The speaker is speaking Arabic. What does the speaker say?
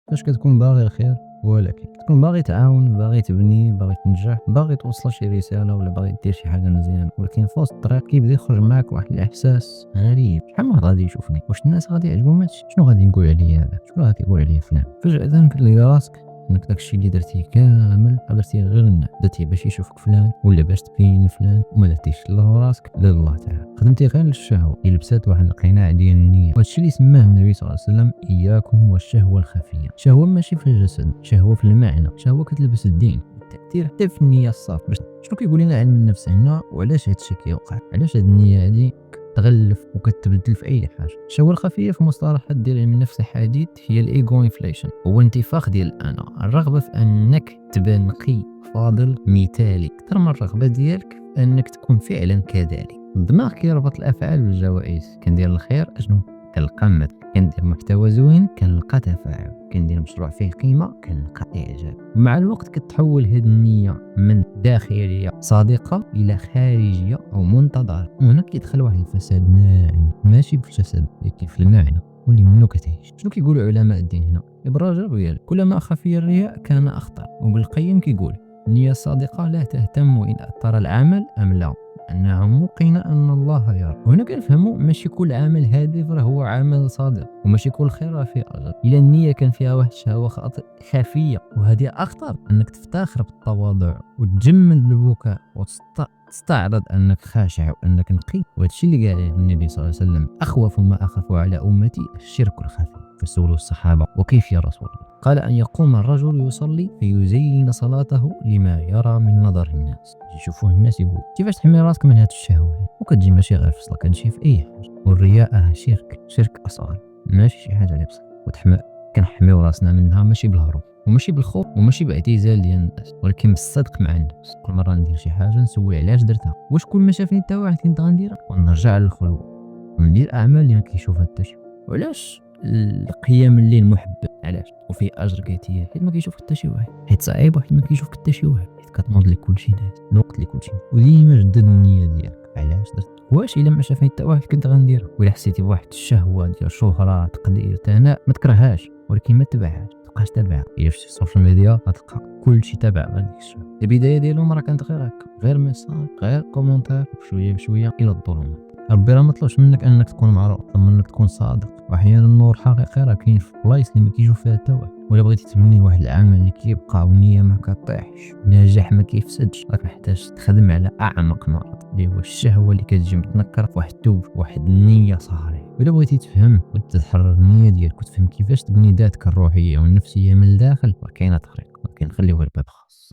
فاش كتكون باغي الخير، ولكن كتكون باغي تعاون، باغي تبني، باغي تنجح، باغي توصل شي رسالة ولا باغي دير شي حاجة مزيانة، ولكن في وسط الطريق كيبدا يخرج معاك واحد الإحساس غريب. شحال من واحد غادي يشوفني، واش الناس غادي يعجبهم هادشي؟ شنو غادي نقول عليا هذا؟ شنو غادي يقول عليا فلان؟ فجأة كتلقى راسك انك داكشي اللي درتيه كامل درتيه غير للناس، درتيه باش يشوفك فلان ولا باش تبين لفلان، وما درتيش لراسك لا لله تعالى، خدمتي غير للشهوة اللي لبسات واحد القناع ديال النية. وهادشي اللي سماه النبي صلى الله عليه وسلم اياكم والشهوة الخفية. شهوة ماشي في الجسد، شهوة في المعنى، شهوة كتلبس الدين، التأثير حتى في النية الصافية. باش شنو كيقول لنا علم النفس هنا وعلاش هادشي كيوقع، علاش هاد النية هادي تغلف وكتبدل في اي حاجه. الشهوه الخفيه في مصطلحات ديال علم النفس الحديث هي الايجو انفليشن، هو انتفاخ ديال الانا، الرغبه في انك تبان نقي فاضل مثالي اكثر من الرغبه ديالك في انك تكون فعلا كذلك. الدماغ كيربط الافعال بالجوائز، كندير الخير اجنو كنلقى مدح، كندير محتوى زوين كنلقى تفاعل، كندير مشروع فيه قيمه كنلقى اعجاب. مع الوقت كتحول هاد النيه من داخليه صادقه الى خارجيه او منتظره، وهنا كيدخل واحد الفساد ناعم ماشي في الجسد لكن في المعنى واللي منه كتعيش. شنو كيقولوا علماء الدين هنا؟ ابراج الريال كلما خفي الرياء كان اخطر. وابن القيم كيقول النيه الصادقه لا تهتم ان اثر العمل ام لا، أنها موقنة أن الله يرى. وهنا كنفهموا ماشي كل عمل هادف راه هو عمل صادق، وماشي كل خير راه فيه أجر. إلا النية كان فيها واحد الشهوة خفية، وهذه أخطر، أنك تفتخر بالتواضع وتجمل البكاء وتستعرض أنك خاشع وأنك نقي. وهادشي اللي قال النبي صلى الله عليه وسلم أخوف ما أخاف على أمتي الشرك الخفي. فسولوا الصحابة وكيف يا رسول الله؟ قال أن يقوم الرجل يصلي فيزين صلاته لما يرى من نظر الناس، يشوفوه الناس يقول كيفاش تحمي راسك من هاد الشهوة. وكتجي ماشي غير فصلك، كتجي في أي حاجة. والرياء شرك أصغر، ماشي شي حاجة اللي بصح كنحميو راسنا منها ماشي بالهروب وماشي بالخوف وماشي باعتزال ديال الناس، ولكن بالصدق مع النفس. كل مرة ندير شي حاجة نسول علاش درتها، واش كل ما شافني حتى واحد كنت غنديرها، ونرجع للخلوة وندير أعمال اللي ما كيشوفها حتى شي. وعلاش القيام الليل محبب؟ علاش وفيه اجر كثير؟ حيت ما كيشوفك حتى شي واحد، حيت صعيب واحد ما كيشوفك حتى شي واحد، حيت كتنوض لك كلشي ناس الوقت اللي كلشي. وديما جدد النيه ديالك، علاش درت، واش الا ما شافني حتى واحد كنت غنديرها. ولا حسيتي بواحد الشهوه ديال شهره تقدير ثناء ما تكرههاش ولكن ما تبعهاش، تبقاش تابعها. الا في السوشيال ميديا غتلقى كلشي تابع غاديك الشهوه. البدايه ديالهم راه كانت غير هكا، غير ميساج، غير كومونتير، بشويه بشويه الى الظلمات. ربي راه ما طلبش منك انك تكون معروف، طلب منك تكون صادق. واحيانا النور حقيقي راه كاين في بلايص اللي ما كيشوف فيها حتى واحد. ولا بغيتي تبني واحد العمل اللي كيبقى والنيه ما كطيحش، نجاح ما كيفسدش، راك محتاج تخدم على اعمق مرض اللي هو الشهوه اللي كتجي متنكره في واحد الثوب، واحد النيه صالحه. ولا بغيتي تفهم وتتحرر النيه ديالك وتفهم كيفاش تبني ذاتك الروحيه والنفسيه من الداخل، راه كاينه طريق، ولكن خليوها لباب خاص.